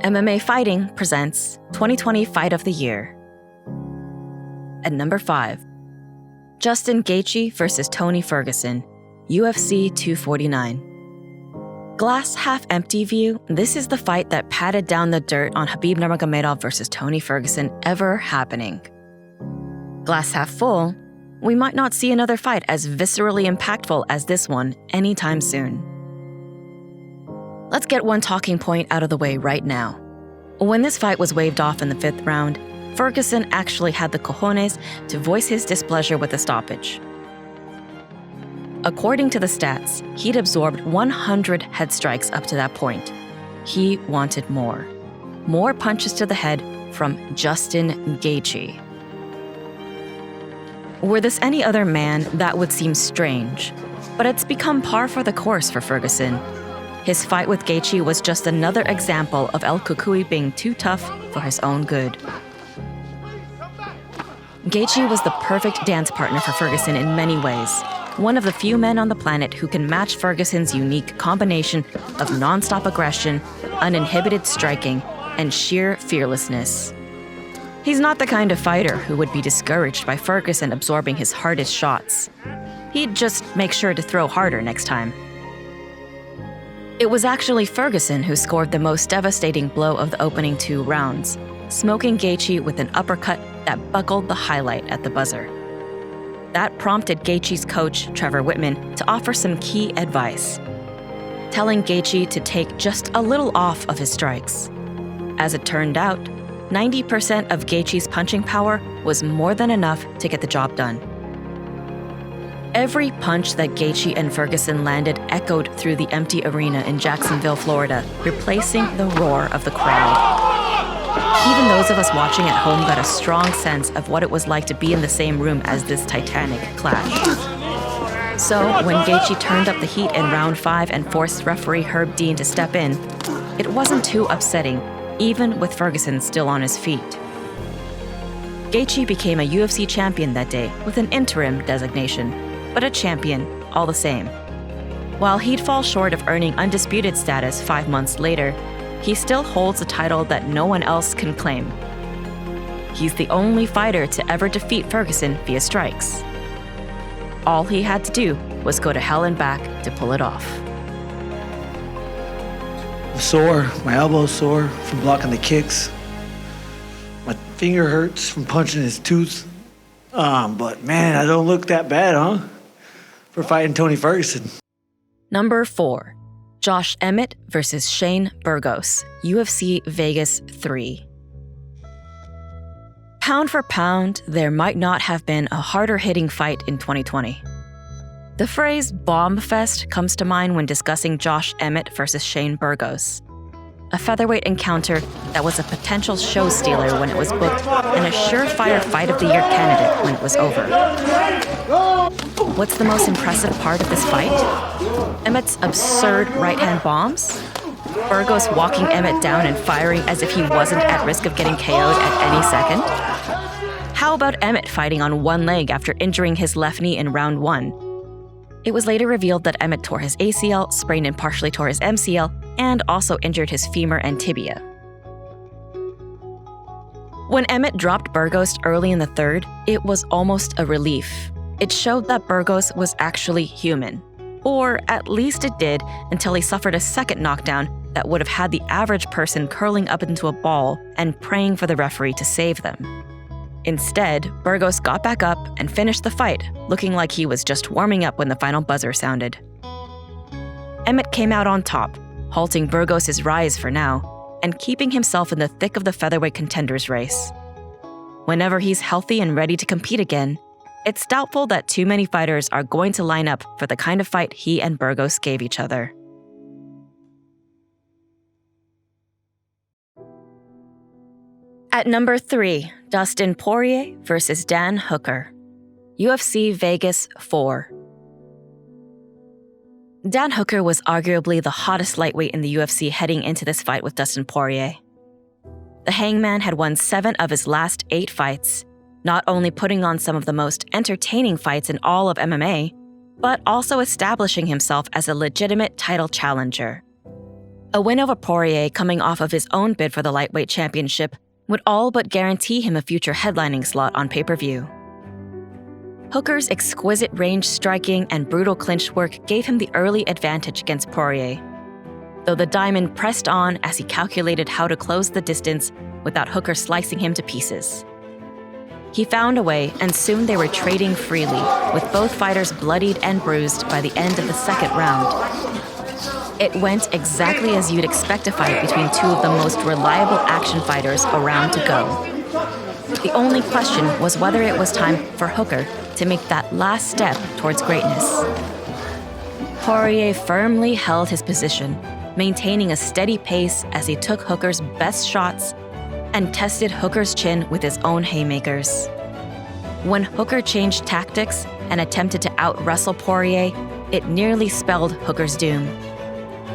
MMA Fighting presents 2020 Fight of the Year. At number 5, Justin Gaethje versus Tony Ferguson, UFC 249. Glass half empty view, this is the fight that patted down the dirt on Khabib Nurmagomedov versus Tony Ferguson ever happening. Glass half full, we might not see another fight as viscerally impactful as this one anytime soon. Let's get one talking point out of the way right now. When this fight was waved off in the 5th round, Ferguson actually had the cojones to voice his displeasure with the stoppage. According to the stats, he'd absorbed 100 head strikes up to that point. He wanted more. More punches to the head from Justin Gaethje. Were this any other man, that would seem strange, but it's become par for the course for Ferguson. His fight with Gaethje was just another example of El Cucuy being too tough for his own good. Gaethje was the perfect dance partner for Ferguson in many ways. One of the few men on the planet who can match Ferguson's unique combination of nonstop aggression, uninhibited striking, and sheer fearlessness. He's not the kind of fighter who would be discouraged by Ferguson absorbing his hardest shots. He'd just make sure to throw harder next time. It was actually Ferguson who scored the most devastating blow of the opening 2 rounds, smoking Gaethje with an uppercut that buckled the highlight at the buzzer. That prompted Gaethje's coach, Trevor Whitman, to offer some key advice, telling Gaethje to take just a little off of his strikes. As it turned out, 90% of Gaethje's punching power was more than enough to get the job done. Every punch that Gaethje and Ferguson landed echoed through the empty arena in Jacksonville, Florida, replacing the roar of the crowd. Even those of us watching at home got a strong sense of what it was like to be in the same room as this titanic clash. So when Gaethje turned up the heat in round 5 and forced referee Herb Dean to step in, it wasn't too upsetting, even with Ferguson still on his feet. Gaethje became a UFC champion that day with an interim designation, but a champion all the same. While he'd fall short of earning undisputed status 5 months later, he still holds a title that no one else can claim. He's the only fighter to ever defeat Ferguson via strikes. All he had to do was go to hell and back to pull it off. I'm sore, my elbow's sore from blocking the kicks. My finger hurts from punching his tooth. But man, I don't look that bad, huh? For fighting Tony Ferguson. Number 4, Josh Emmett versus Shane Burgos, UFC Vegas 3. Pound for pound, there might not have been a harder-hitting fight in 2020. The phrase bomb fest comes to mind when discussing Josh Emmett versus Shane Burgos, a featherweight encounter that was a potential show stealer when it was booked and a surefire Fight of the Year candidate when it was over. What's the most impressive part of this fight? Emmett's absurd right-hand bombs? Burgos walking Emmett down and firing as if he wasn't at risk of getting KO'd at any second? How about Emmett fighting on one leg after injuring his left knee in round 1? It was later revealed that Emmett tore his ACL, sprained and partially tore his MCL, and also injured his femur and tibia. When Emmett dropped Burgos early in the 3rd, it was almost a relief. It showed that Burgos was actually human. Or at least it did until he suffered a second knockdown that would have had the average person curling up into a ball and praying for the referee to save them. Instead, Burgos got back up and finished the fight, looking like he was just warming up when the final buzzer sounded. Emmett came out on top, halting Burgos' rise for now, and keeping himself in the thick of the featherweight contenders race. Whenever he's healthy and ready to compete again, it's doubtful that too many fighters are going to line up for the kind of fight he and Burgos gave each other. At number 3, Dustin Poirier versus Dan Hooker, UFC Vegas 4. Dan Hooker was arguably the hottest lightweight in the UFC heading into this fight with Dustin Poirier. The Hangman had won 7 of his last 8 fights, not only putting on some of the most entertaining fights in all of MMA, but also establishing himself as a legitimate title challenger. A win over Poirier coming off of his own bid for the lightweight championship would all but guarantee him a future headlining slot on pay-per-view. Hooker's exquisite range striking and brutal clinch work gave him the early advantage against Poirier, though the Diamond pressed on as he calculated how to close the distance without Hooker slicing him to pieces. He found a way, and soon they were trading freely, with both fighters bloodied and bruised by the end of the second round. It went exactly as you'd expect a fight between two of the most reliable action fighters around to go. The only question was whether it was time for Hooker to make that last step towards greatness. Poirier firmly held his position, maintaining a steady pace as he took Hooker's best shots and tested Hooker's chin with his own haymakers. When Hooker changed tactics and attempted to out-wrestle Poirier, it nearly spelled Hooker's doom.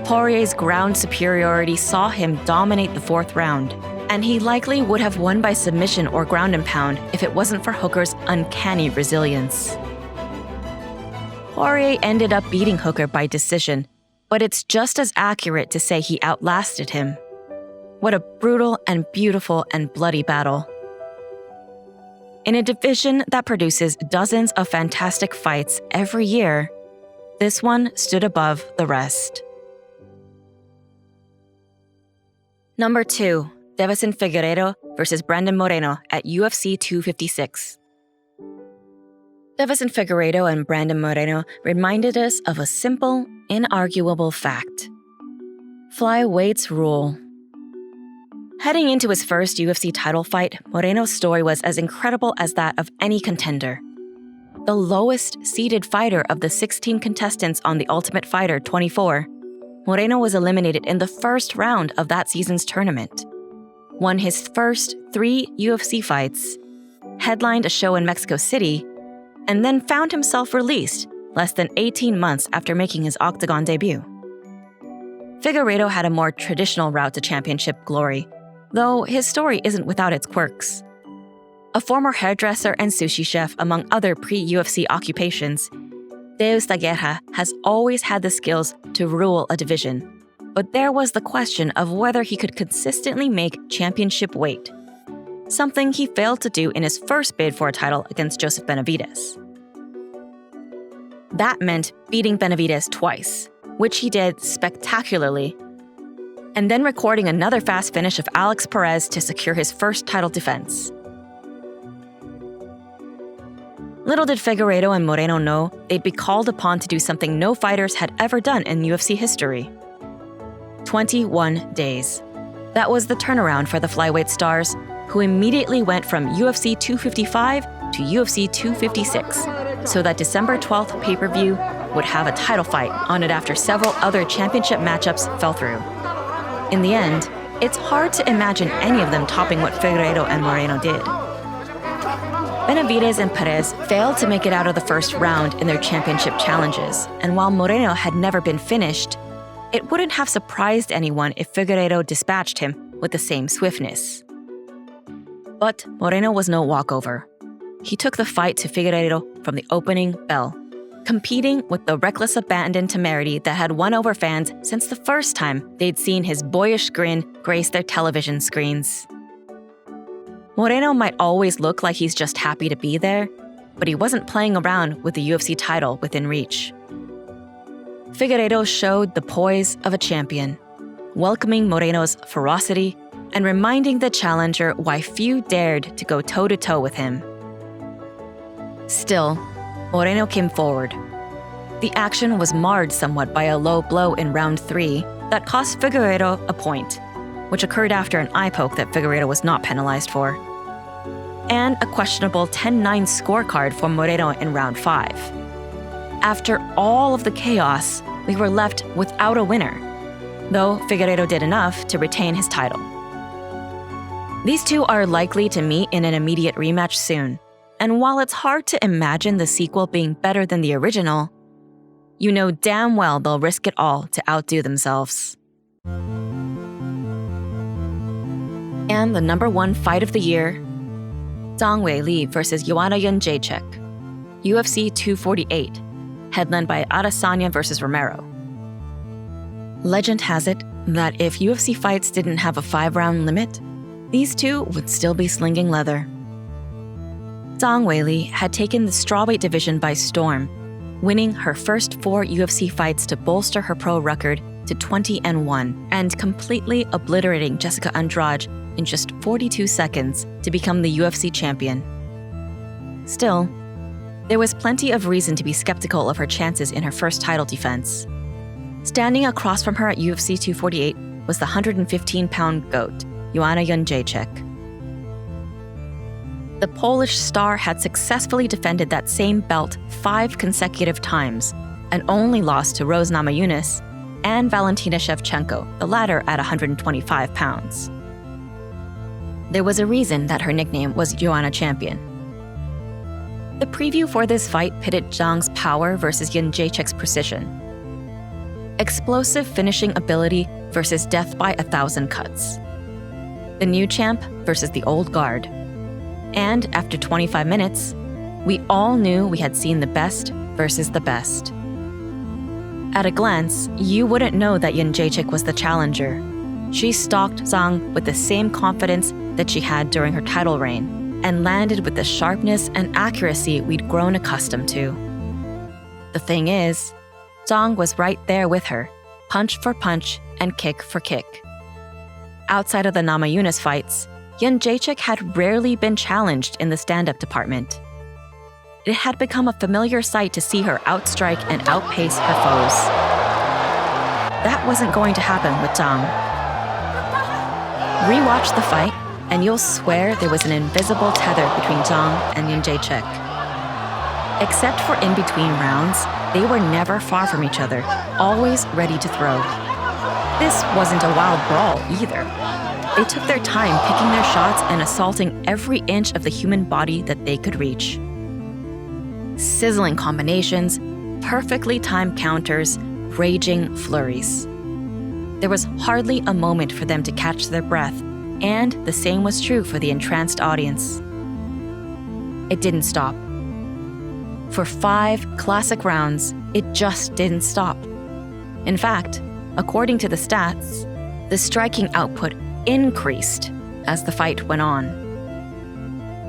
Poirier's ground superiority saw him dominate the fourth round, and he likely would have won by submission or ground and pound if it wasn't for Hooker's uncanny resilience. Poirier ended up beating Hooker by decision, but it's just as accurate to say he outlasted him. What a brutal and beautiful and bloody battle. In a division that produces dozens of fantastic fights every year, this one stood above the rest. Number 2, Deiveson Figueiredo versus Brandon Moreno at UFC 256. Deiveson Figueiredo and Brandon Moreno reminded us of a simple, inarguable fact. Flyweights rule. Heading into his first UFC title fight, Moreno's story was as incredible as that of any contender. The lowest-seeded fighter of the 16 contestants on The Ultimate Fighter 24, Moreno was eliminated in the first round of that season's tournament, won his first 3 UFC fights, headlined a show in Mexico City, and then found himself released less than 18 months after making his Octagon debut. Figueiredo had a more traditional route to championship glory, though his story isn't without its quirks. A former hairdresser and sushi chef among other pre-UFC occupations, Deus da Guerra has always had the skills to rule a division, but there was the question of whether he could consistently make championship weight, something he failed to do in his first bid for a title against Joseph Benavidez. That meant beating Benavidez twice, which he did spectacularly, and then recording another fast finish of Alex Perez to secure his first title defense. Little did Figueiredo and Moreno know they'd be called upon to do something no fighters had ever done in UFC history. 21 days. That was the turnaround for the flyweight stars, who immediately went from UFC 255 to UFC 256, so that December 12th pay-per-view would have a title fight on it after several other championship matchups fell through. In the end, it's hard to imagine any of them topping what Figueiredo and Moreno did. Benavidez and Perez failed to make it out of the first round in their championship challenges, and while Moreno had never been finished, it wouldn't have surprised anyone if Figueiredo dispatched him with the same swiftness. But Moreno was no walkover. He took the fight to Figueiredo from the opening bell, competing with the reckless abandon temerity that had won over fans since the first time they'd seen his boyish grin grace their television screens. Moreno might always look like he's just happy to be there, but he wasn't playing around with the UFC title within reach. Figueiredo showed the poise of a champion, welcoming Moreno's ferocity and reminding the challenger why few dared to go toe-to-toe with him. Still, Moreno came forward. The action was marred somewhat by a low blow in round 3 that cost Figueiredo a point, which occurred after an eye poke that Figueiredo was not penalized for, and a questionable 10-9 scorecard for Moreno in round 5. After all of the chaos, we were left without a winner, though Figueiredo did enough to retain his title. These two are likely to meet in an immediate rematch soon, and while it's hard to imagine the sequel being better than the original, you know damn well they'll risk it all to outdo themselves. And the number 1 fight of the year, Zhang Weili versus Yuan Jacek, UFC 248, headlined by Adesanya versus Romero. Legend has it, that if UFC fights didn't have a 5-round limit, these two would still be slinging leather. Zhang Weili had taken the strawweight division by storm, winning her first 4 UFC fights to bolster her pro record to 20-1 and completely obliterating Jessica Andrade in just 42 seconds to become the UFC champion. Still, there was plenty of reason to be skeptical of her chances in her first title defense. Standing across from her at UFC 248 was the 115-pound GOAT, Yuan Jacek. The Polish star had successfully defended that same belt 5 consecutive times and only lost to Rose Namajunas and Valentina Shevchenko, the latter at 125 pounds. There was a reason that her nickname was Joanna Champion. The preview for this fight pitted Zhang's power versus Jędrzejczyk's precision. Explosive finishing ability versus death by 1,000 cuts. The new champ versus the old guard. And after 25 minutes, we all knew we had seen the best versus the best. At a glance, you wouldn't know that Jędrzejczyk was the challenger. She stalked Zhang with the same confidence that she had during her title reign, and landed with the sharpness and accuracy we'd grown accustomed to. The thing is, Zhang was right there with her, punch for punch and kick for kick. Outside of the Namajunas fights, Jędrzejczyk had rarely been challenged in the stand-up department. It had become a familiar sight to see her outstrike and outpace her foes. That wasn't going to happen with Zhang. Rewatch the fight, and you'll swear there was an invisible tether between Zhang and Jędrzejczyk. Except for in-between rounds, they were never far from each other, always ready to throw. This wasn't a wild brawl either. They took their time picking their shots and assaulting every inch of the human body that they could reach. Sizzling combinations, perfectly timed counters, raging flurries. There was hardly a moment for them to catch their breath, and the same was true for the entranced audience. It didn't stop. For 5 classic rounds, it just didn't stop. In fact, according to the stats, the striking output increased as the fight went on.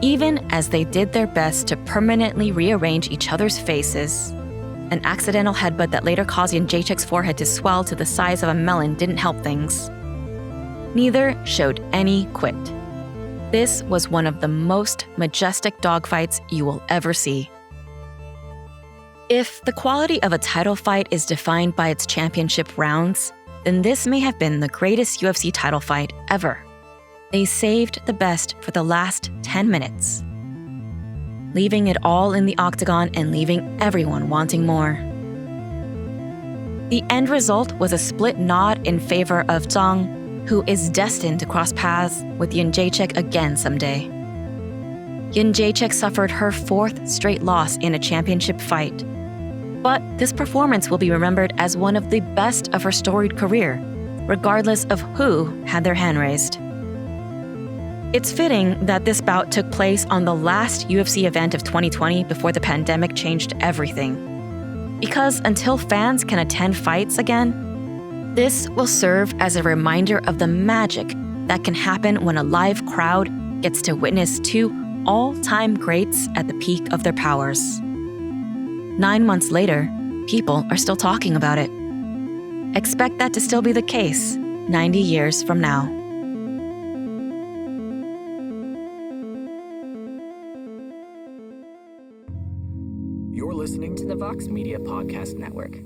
Even as they did their best to permanently rearrange each other's faces, an accidental headbutt that later caused Jędrzejczyk's forehead to swell to the size of a melon didn't help things. Neither showed any quit. This was one of the most majestic dogfights you will ever see. If the quality of a title fight is defined by its championship rounds, then this may have been the greatest UFC title fight ever. They saved the best for the last 10 minutes, leaving it all in the octagon and leaving everyone wanting more. The end result was a split nod in favor of Zhang, who is destined to cross paths with Jędrzejczyk again someday. Jędrzejczyk suffered her 4th straight loss in a championship fight. But this performance will be remembered as one of the best of her storied career, regardless of who had their hand raised. It's fitting that this bout took place on the last UFC event of 2020 before the pandemic changed everything. Because until fans can attend fights again, this will serve as a reminder of the magic that can happen when a live crowd gets to witness 2 all-time greats at the peak of their powers. 9 months later, people are still talking about it. Expect that to still be the case 90 years from now. You're listening to the Vox Media Podcast Network.